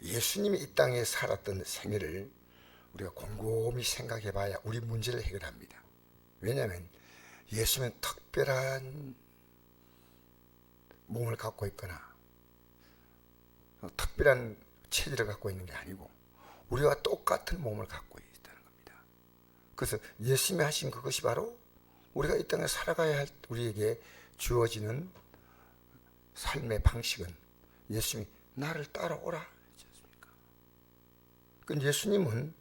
예수님이 이 땅에 살았던 생애를 우리가 곰곰이 생각해 봐야 우리 문제를 해결합니다. 왜냐하면 예수님은 특별한 몸을 갖고 있거나 특별한 체질을 갖고 있는 게 아니고 우리와 똑같은 몸을 갖고 있다는 겁니다. 그래서 예수님이 하신 그것이 바로 우리가 이 땅에 살아가야 할 우리에게 주어지는 삶의 방식은 예수님이 나를 따라오라 했지 않습니까? 그 예수님은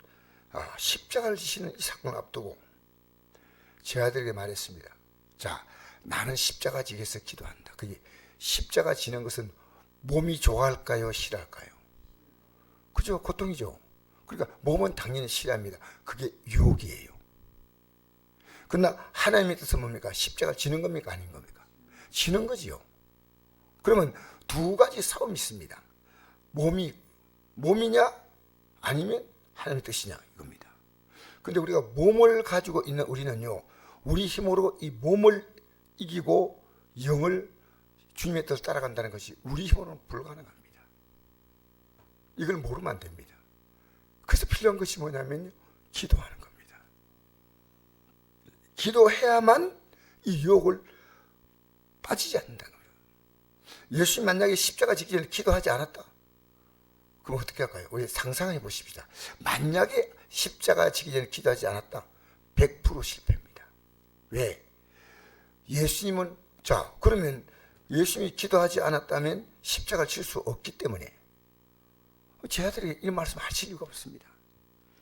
십자가를 지시는 이 사건을 앞두고 제 아들에게 말했습니다. 자, 나는 십자가 지기에서 기도한다. 그게 십자가 지는 것은 몸이 좋아할까요? 싫어할까요? 그죠? 고통이죠. 그러니까 몸은 당연히 싫어합니다. 그게 유혹이에요. 그러나 하나님의 뜻은 뭡니까? 십자가 지는 겁니까? 아닌 겁니까? 지는 거지요. 그러면 두 가지 싸움이 있습니다. 몸이냐 아니면 하나님의 뜻이냐 이겁니다. 그런데 우리가 몸을 가지고 있는 우리는요, 우리 힘으로 이 몸을 이기고 영을 주님의 뜻을 따라간다는 것이 우리 힘으로는 불가능합니다. 이걸 모르면 안 됩니다. 그래서 필요한 것이 뭐냐면 기도하는 겁니다. 기도해야만 이 유혹을 빠지지 않는다는 거예요. 예수님 만약에 십자가 지기 전에 기도하지 않았다, 그럼 어떻게 할까요? 우리 상상해 보십시다. 만약에 십자가 지기 전에 기도하지 않았다, 100% 실패입니다. 왜? 예수님은, 자, 그러면 예수님이 기도하지 않았다면 십자가를 칠 수 없기 때문에 제 아들에게 이 말씀 하실 이유가 없습니다.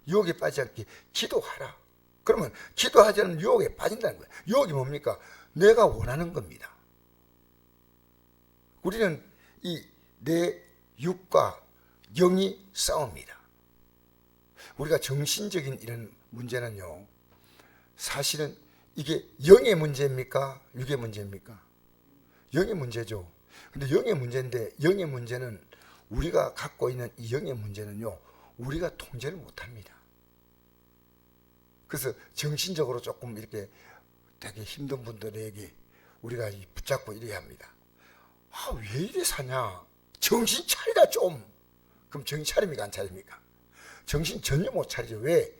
유혹에 빠지지 않게 기도하라. 그러면 기도하지 않으면 유혹에 빠진다는 거예요. 유혹이 뭡니까? 내가 원하는 겁니다. 우리는 이 내 육과 영이 싸웁니다. 우리가 정신적인 이런 문제는요, 사실은 이게 영의 문제입니까? 육의 문제입니까? 영의 문제죠. 근데 영의 문제인데, 영의 문제는 우리가 갖고 있는 이 영의 문제는요, 우리가 통제를 못합니다. 그래서 정신적으로 조금 이렇게 되게 힘든 분들에게 우리가 붙잡고 이래야 합니다. 왜 이래 사냐? 정신 차리라 좀. 그럼 정신 차립니까? 안 차립니까? 정신 전혀 못 차리죠. 왜?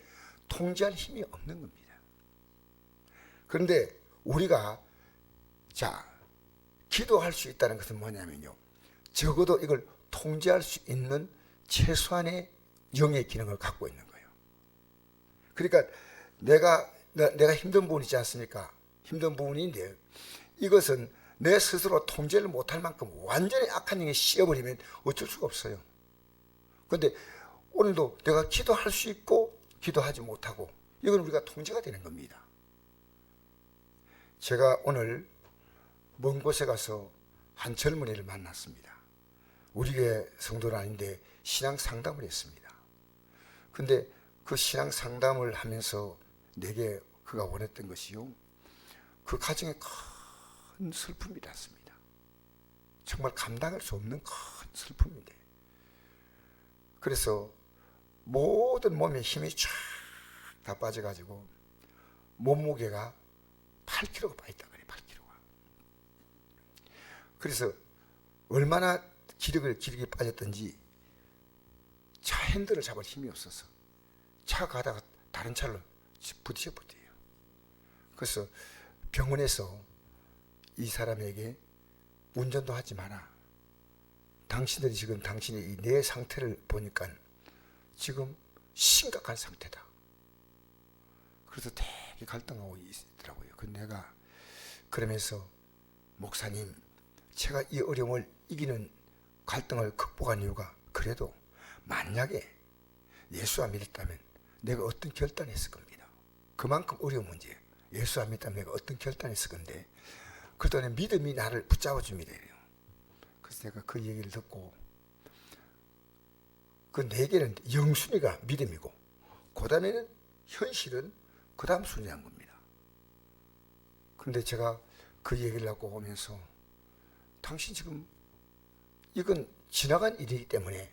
통제할 힘이 없는 겁니다. 그런데 우리가 기도할 수 있다는 것은 뭐냐면요, 적어도 이걸 통제할 수 있는 최소한의 영의 기능을 갖고 있는 거예요. 그러니까 내가 힘든 부분이 있지 않습니까? 힘든 부분인데 이것은 내 스스로 통제를 못할 만큼 완전히 악한 영에 씌어버리면 어쩔 수가 없어요. 그런데 오늘도 내가 기도할 수 있고 기도하지 못하고, 이건 우리가 통제가 되는 겁니다. 제가 오늘 먼 곳에 가서 한 젊은이를 만났습니다. 우리 교회 성도는 아닌데 신앙 상담을 했습니다. 근데 그 신앙 상담을 하면서 내게 그가 원했던 것이요, 그 가정에 큰 슬픔이 났습니다. 정말 감당할 수 없는 큰 슬픔인데, 그래서 모든 몸에 힘이 쫙 다 빠져가지고 몸무게가 8kg가 빠졌다 그래. 8kg가. 그래서 얼마나 기력이 빠졌던지 차 핸들을 잡을 힘이 없어서 차 가다가 다른 차로 부딪혀버려요. 그래서 병원에서 이 사람에게 운전도 하지 마라. 당신들이 지금 당신의 이 뇌 상태를 보니까 지금 심각한 상태다. 그래서 되게 갈등하고 있더라고요. 근데 내가 그러면서, 목사님, 제가 이 어려움을 이기는 갈등을 극복한 이유가, 그래도 만약에 예수 안 믿었다면 내가 어떤 결단했을 겁니다. 그만큼 어려운 문제예요. 예수 안 믿다면 내가 어떤 결단했을 건데, 그랬더니 믿음이 나를 붙잡아 줍니다. 그래서 내가 그 얘기를 듣고, 그 내게는 영순위가 믿음이고, 그 다음에는 현실은 그 다음 순위한 겁니다. 근데 제가 그 얘기를 하고 오면서, 당신 지금 이건 지나간 일이기 때문에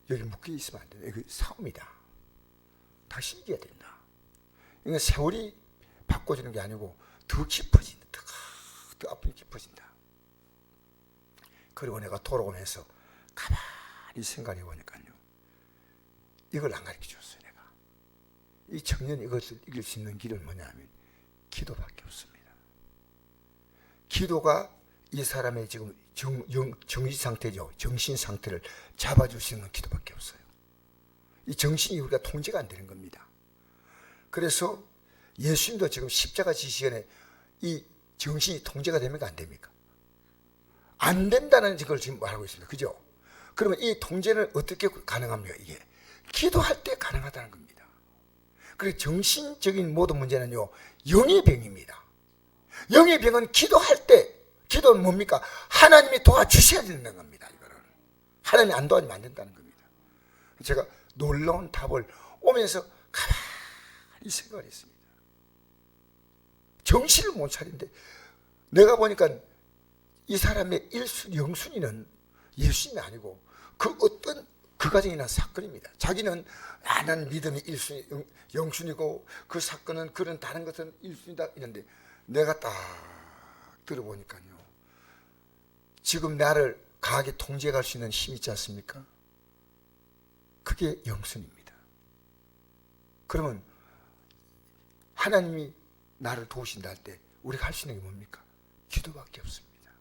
여기 묶여 있으면 안 된다. 이거 싸움이다. 다시 이겨야 된다. 이건 세월이 바꿔주는 게 아니고 더 깊어진다. 더 아픔이 깊어진다. 그리고 내가 돌아오면서 가만히 가만히 생각해 보니까요, 이걸 안 가르쳐 줬어요. 내가 이 청년이 이것을 이길 수 있는 길은 뭐냐면 기도밖에 없습니다. 기도가 이 사람의 지금 정신 상태죠. 정신 상태를 잡아줄 수 있는 기도밖에 없어요. 이 정신이 우리가 통제가 안 되는 겁니다. 그래서 예수님도 지금 십자가 지시전에 이 정신이 통제가 됩니까? 안 됩니까? 안 된다는 걸 지금 말하고 있습니다. 그죠? 그러면 이 통제는 어떻게 가능합니까? 이게 기도할 때 가능하다는 겁니다. 그래서 정신적인 모든 문제는요, 영의 병입니다. 영의 병은 기도할 때, 기도는 뭡니까? 하나님이 도와주셔야 되는 겁니다. 이거는 하나님이 안 도와주면 안 된다는 겁니다. 제가 놀라운 답을 오면서 가만히 생각을 했습니다. 정신을 못 차린데, 내가 보니까 이 사람의 영순위는 예수님이 아니고 그 어떤 그 가정에 난 사건입니다. 자기는 나는 믿음이 1순위, 영순위고 그 사건은 그런 다른 것은 1순위다 이런데, 내가 딱 들어보니까요, 지금 나를 강하게 통제할 수 있는 힘이 있지 않습니까? 그게 영순입니다. 그러면 하나님이 나를 도우신다 할 때 우리가 할 수 있는 게 뭡니까? 기도밖에 없습니다.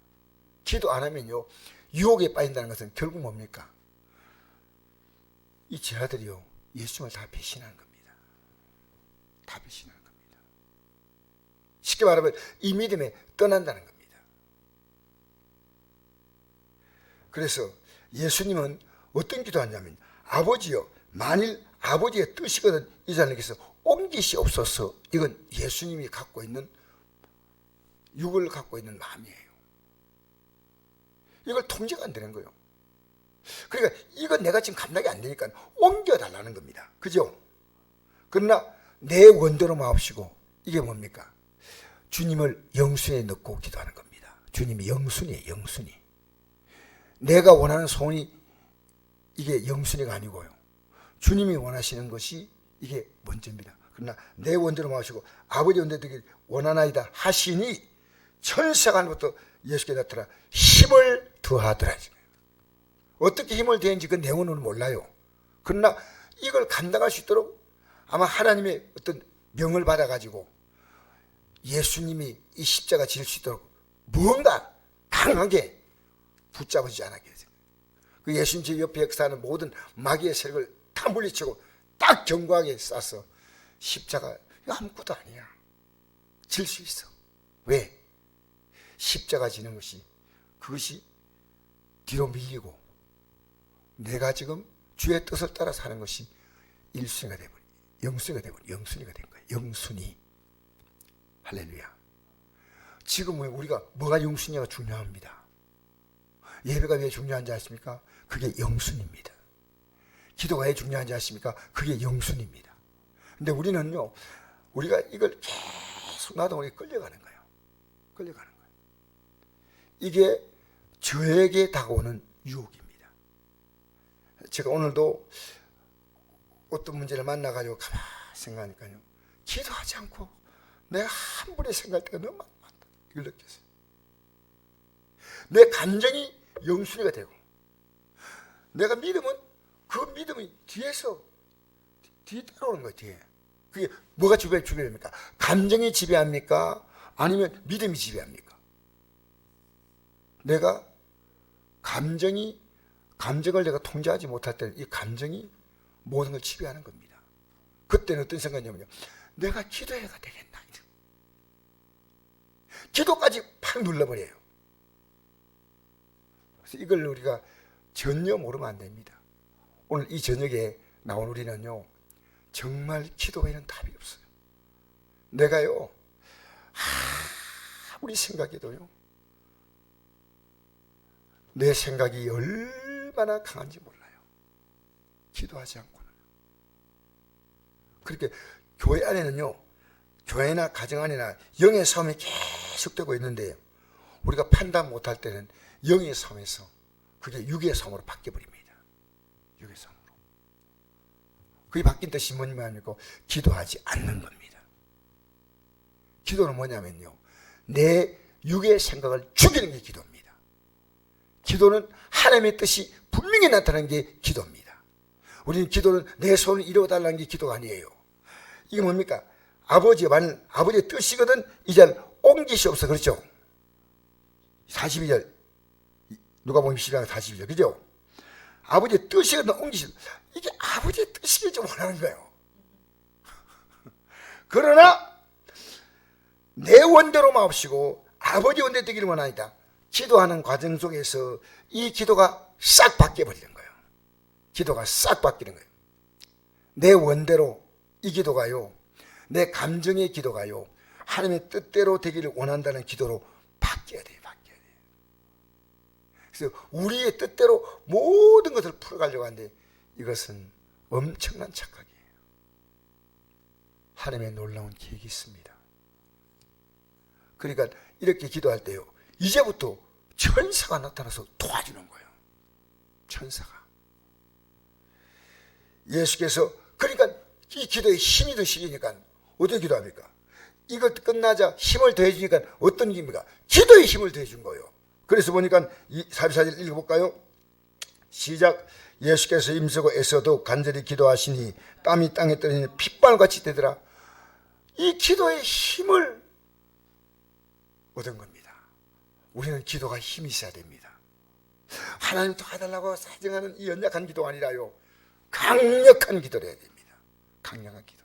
기도 안 하면요, 유혹에 빠진다는 것은 결국 뭡니까? 이 제자들이요, 예수님을 다 배신하는 겁니다. 다 배신하는 겁니다. 쉽게 말하면 이 믿음에 떠난다는 겁니다. 그래서 예수님은 어떤 기도하냐면, 아버지요, 만일 아버지의 뜻이거든 이 자들에게서 옮기시옵소서. 이건 예수님이 갖고 있는, 육을 갖고 있는 마음이에요. 이걸 통제가 안 되는 거예요. 그러니까 이건 내가 지금 감당이 안 되니까 옮겨달라는 겁니다. 그죠? 그러나 내 원대로 마옵시고, 이게 뭡니까? 주님을 영순에 넣고 기도하는 겁니다. 주님이 영순이에요. 영순이. 내가 원하는 소원이 이게 영순이가 아니고요, 주님이 원하시는 것이 이게 먼저입니다. 그러나 내 원대로 마옵시고 아버지 원대로 되길 원하나이다 하시니 천사가 하늘부터 예수께 나타나 힘을 더하더라. 어떻게 힘을 더했는지 그 내용은 몰라요. 그러나 이걸 감당할 수 있도록 아마 하나님의 어떤 명을 받아가지고 예수님이 이 십자가 질 수 있도록 뭔가 강하게 붙잡아주지 않았게 되죠. 그 예수님 제 옆에 역사하는 모든 마귀의 세력을 다 물리치고 딱 견고하게 쏴서 십자가 아무것도 아니야, 질 수 있어. 왜? 십자가 지는 것이, 그것이 뒤로 밀리고 내가 지금 주의 뜻을 따라 사는 것이 1순위가 되버린, 영순위가 되버린, 영순위가 된 거예요. 영순위. 할렐루야. 지금은 우리가 뭐가 영순위가 중요합니다. 예배가 왜 중요한지 아십니까? 그게 영순입니다. 기도가 왜 중요한지 아십니까? 그게 영순입니다. 근데 우리는요, 우리가 이걸 계속 놔두고 끌려가는 거예요. 끌려가는 거예요. 이게 저에게 다가오는 유혹입니다. 제가 오늘도 어떤 문제를 만나가지고 가만히 생각하니까요, 기도하지 않고 내가 한 번에 생각할 때가 너무 많다, 이걸 느꼈어요. 내 감정이 영순위가 되고, 내가 믿음은 그 믿음이 뒤에서 따라오는 거예요. 뒤에. 그게 뭐가 지배합니까? 감정이 지배합니까? 아니면 믿음이 지배합니까? 내가 감정을 내가 통제하지 못할 때는 이 감정이 모든 걸 지배하는 겁니다. 그때는 어떤 생각이냐면요, 내가 기도해가 되겠나, 기도까지 팍 눌러버려요. 그래서 이걸 우리가 전혀 모르면 안 됩니다. 오늘 이 저녁에 나온 우리는요, 정말 기도 외에는 답이 없어요. 내가요, 아무리 생각해도요, 내 생각이 얼마나 강한지 몰라요. 기도하지 않고는. 그렇게 교회 안에는요, 교회나 가정 안에나 영의 싸움이 계속되고 있는데, 우리가 판단 못할 때는 영의 싸움에서 그게 육의 싸움으로 바뀌어버립니다. 육의 싸움으로. 그게 바뀐 뜻이 뭐냐면요, 기도하지 않는 겁니다. 기도는 뭐냐면요, 내 육의 생각을 죽이는 게 기도입니다. 기도는 하나님의 뜻이 분명히 나타나는 게 기도입니다. 우리는 기도는 내 손을 이루어달라는 게 기도가 아니에요. 이게 뭡니까? 아버지의 뜻이거든. 이제 옮기시옵소서. 그렇죠? 42절 누가복음 12장 42절 그죠? 아버지의 뜻이거든 옮기시옵소서. 이게 아버지의 뜻이길 좀 원하는 거예요. 그러나 내 원대로 마옵시고 아버지 원대 되기를 원하니다. 기도하는 과정 속에서 이 기도가 싹 바뀌어버리는 거예요. 기도가 싹 바뀌는 거예요. 내 원대로 이 기도가요, 내 감정의 기도가요, 하나님의 뜻대로 되기를 원한다는 기도로 바뀌어야 돼요. 바뀌어야 돼요. 그래서 우리의 뜻대로 모든 것을 풀어가려고 하는데 이것은 엄청난 착각이에요. 하나님의 놀라운 계획이 있습니다. 그러니까 이렇게 기도할 때요, 이제부터 천사가 나타나서 도와주는 거예요. 천사가. 예수께서 그러니까 이 기도에 힘이 드시니까 어떻게 기도합니까? 이것 끝나자 힘을 더해주니까 어떤 힘입니까? 기도에 힘을 더해준 거예요. 그래서 보니까 44절 읽어볼까요? 시작. 예수께서 힘쓰고 애써도 간절히 기도하시니 땀이 땅에 떨어지는 핏방울같이 되더라. 이 기도의 힘을 얻은 겁니다. 우리는 기도가 힘이 있어야 됩니다. 하나님 도와달라고 사정하는 이 연약한 기도가 아니라요, 강력한 기도를 해야 됩니다. 강력한 기도.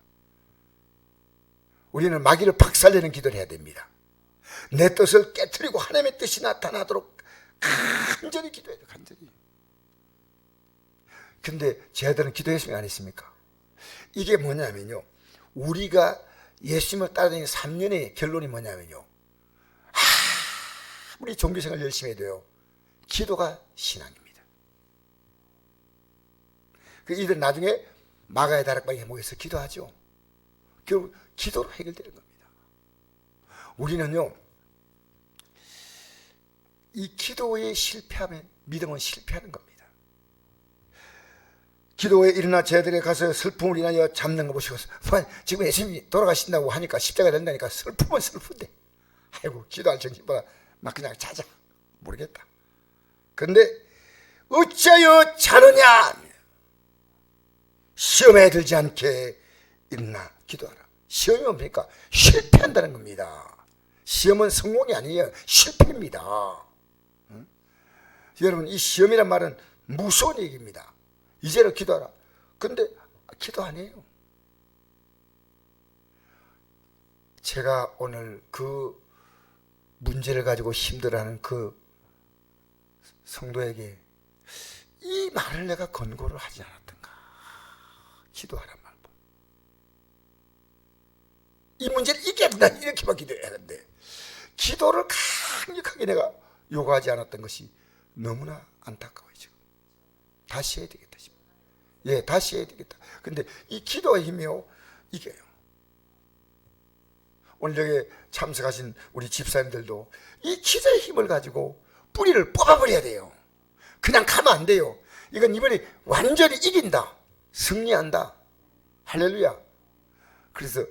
우리는 마귀를 박살내는 기도를 해야 됩니다. 내 뜻을 깨트리고 하나님의 뜻이 나타나도록 간절히 기도해야 돼요. 간절히. 근데 쟤들은 기도했으면 안 했습니까? 이게 뭐냐면요, 우리가 예수님을 따라다니는 3년의 결론이 뭐냐면요, 우리 종교생활 열심히 해도요, 기도가 신앙입니다. 그 이들 나중에 마가의 다락방에 모여서 기도하죠. 결국 기도로 해결되는 겁니다. 우리는요, 이 기도에 실패하면 믿음은 실패하는 겁니다. 기도에 일어나 제자들에 가서 슬픔을 인하여 잡는 거 보시고, 지금 예수님이 돌아가신다고 하니까 십자가 된다니까 슬픔은 슬픈데, 아이고 기도할 정신보다 막 그냥 자자, 모르겠다. 그런데 어찌하여 자느냐? 시험에 들지 않게 일어나 기도하라. 시험이 뭡니까? 실패한다는 겁니다. 시험은 성공이 아니에요. 실패입니다. 응? 여러분, 이 시험이란 말은 무서운 얘기입니다. 이제는 기도하라. 근데 기도 안 해요. 제가 오늘 그 문제를 가지고 힘들어하는 그 성도에게 이 말을 내가 권고를 하지 않았던가. 기도하란 말. 이 문제를 이겨야 된다, 이렇게만 기도해야 하는데 기도를 강력하게 내가 요구하지 않았던 것이 너무나 안타까워요. 지금 다시 해야 되겠다 싶어요. 예, 다시 해야 되겠다. 근데 이 기도의 힘이요, 이겨요. 오늘 여기 참석하신 우리 집사님들도 이 기도의 힘을 가지고 뿌리를 뽑아버려야 돼요. 그냥 가면 안 돼요. 이건 이번에 완전히 이긴다, 승리한다. 할렐루야. 그래서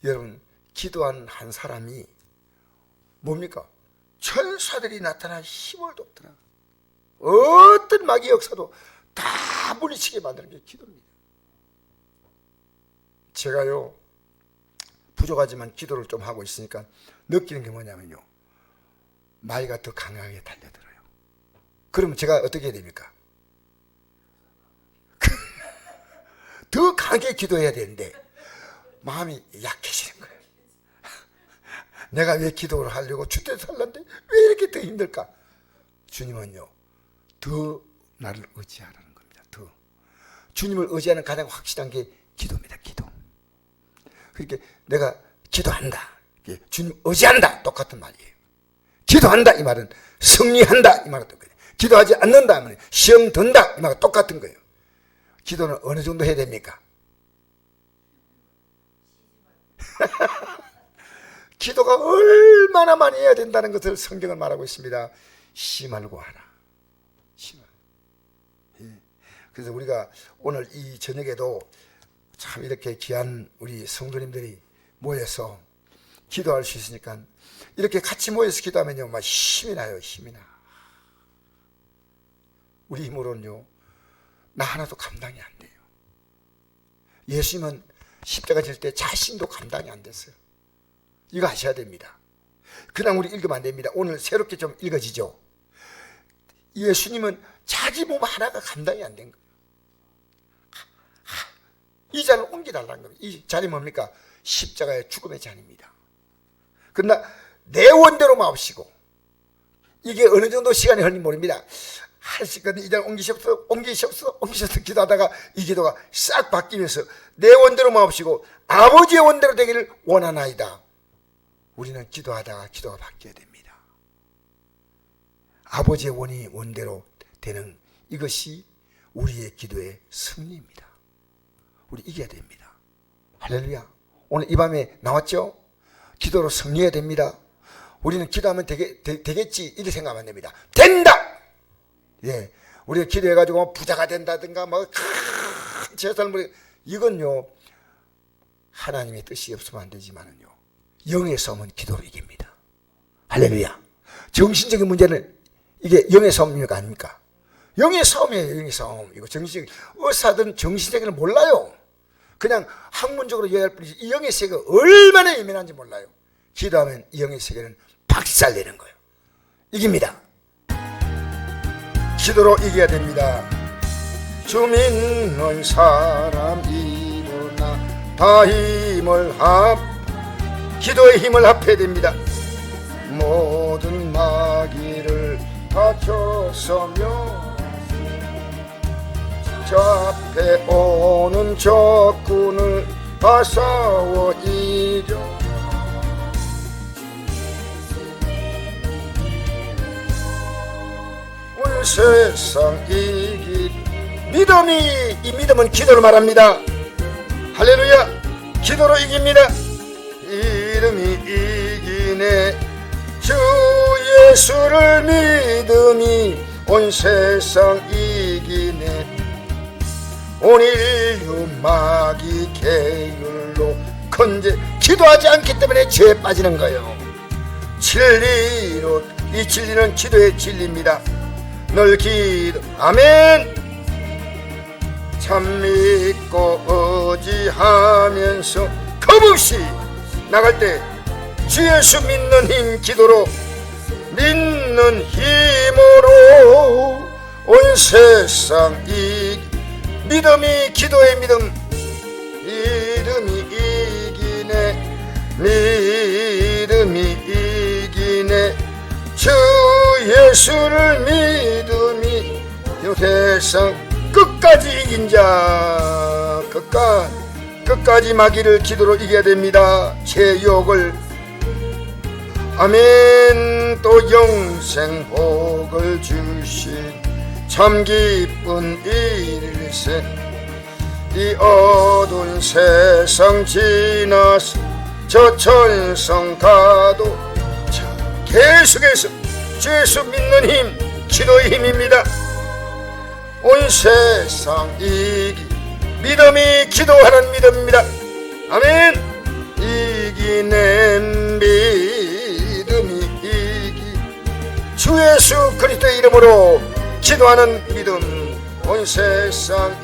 여러분, 기도한 한 사람이 뭡니까? 천사들이 나타나 힘을 돋더라. 어떤 마귀 역사도 다 물리치게 만드는 게 기도입니다. 제가요, 부족하지만 기도를 좀 하고 있으니까 느끼는 게 뭐냐면요, 마귀가 더 강하게 달려들어요. 그러면 제가 어떻게 해야 됩니까? 더 강하게 기도해야 되는데 마음이 약해지는 거예요. 내가 왜 기도를 하려고 주택 살는데 왜 이렇게 더 힘들까? 주님은요, 더 나를 의지하라는 겁니다. 더 주님을 의지하는 가장 확실한 게 기도입니다. 기도. 그렇게 내가 기도한다, 주님 의지한다, 똑같은 말이에요. 기도한다 이 말은 승리한다 이 말은 똑같아요. 기도하지 않는다 하면 시험 든다 이 말은 똑같은 거예요. 기도는 어느 정도 해야 됩니까? 기도가 얼마나 많이 해야 된다는 것을 성경은 말하고 있습니다. 쉬지 말고 하라. 쉬지 말고. 예. 그래서 우리가 오늘 이 저녁에도 참 이렇게 귀한 우리 성도님들이 모여서 기도할 수 있으니까 이렇게 같이 모여서 기도하면요, 막 힘이 나요. 힘이 나. 우리 힘으로는요 나 하나도 감당이 안 돼요. 예수님은 십자가 질 때 자신도 감당이 안 됐어요. 이거 아셔야 됩니다. 그냥 우리 읽으면 안 됩니다. 오늘 새롭게 좀 읽어지죠. 예수님은 자기 몸 하나가 감당이 안 된 거예요. 이 자리를 옮겨달라는 겁니다. 이 자리 뭡니까? 십자가의 죽음의 자리입니다. 그러나 내 원대로 마옵시고, 이게 어느 정도 시간이 걸리는지 모릅니다. 하시거든 이 자리 옮기시옵소서 기도하다가 이 기도가 싹 바뀌면서 내 원대로 마옵시고 아버지의 원대로 되기를 원하나이다. 우리는 기도하다가 기도가 바뀌어야 됩니다. 아버지의 원대로 되는 이것이 우리의 기도의 승리입니다. 우리 이겨야 됩니다. 할렐루야. 오늘 이 밤에 나왔죠? 기도로 승리해야 됩니다. 우리는 기도하면 되겠지 이렇게 생각하면 안 됩니다. 된다! 예, 우리가 기도해가지고 부자가 된다든가 큰 재산을, 이건요 하나님의 뜻이 없으면 안 되지만은요 영의 싸움은 기도로 이깁니다. 할렐루야. 정신적인 문제는 이게 영의 싸움입니까 아닙니까? 영의 싸움이에요. 영의 싸움. 이거 정신적인, 의사들은 정신적인 걸 몰라요. 그냥 학문적으로 이해할 뿐이지 이 영의 세계가 얼마나 예민한지 몰라요. 기도하면 이 영의 세계는 박살내는 거예요. 이깁니다. 기도로 이겨야 됩니다. 주 믿는 사람 일어나 다 힘을 기도의 힘을 합해야 됩니다. 모든 마귀를 다쳐서며 저 앞에 오는 적군을 다 싸워 이겨 온 세상 이길 믿음이, 이 믿음은 기도를 말합니다. 할렐루야. 기도로 이깁니다. 이름이 이기네. 주 예수를 믿음이 온 세상 이기네. 온 인류 마귀 계율로 건재 기도하지 않기 때문에 죄에 빠지는 거예요. 진리로, 이 진리는 기도의 진리입니다. 늘 기도, 아멘. 참 믿고 의지하면서 겁없이 나갈 때 주 예수 믿는 힘, 기도로 믿는 힘으로 온 세상 믿음이, 기도의 믿음, 믿음이 이기네. 믿음이 이기네. 주 예수를 믿음이 세상 끝까지 이긴 자, 끝까지 마귀를 기도로 이겨야 됩니다. 제 유혹을, 아멘. 또 영생 복을 주신 참 기쁜 일세. 이 어두운 세상 지나서 저 천성 가도 계속해서 주 예수 믿는 힘, 기도의 힘입니다. 온 세상 믿음이 기도하는 믿음입니다. 아멘. 이기는 믿음이 주 예수 그리스도의 이름으로 기도하는 믿음, 온 세상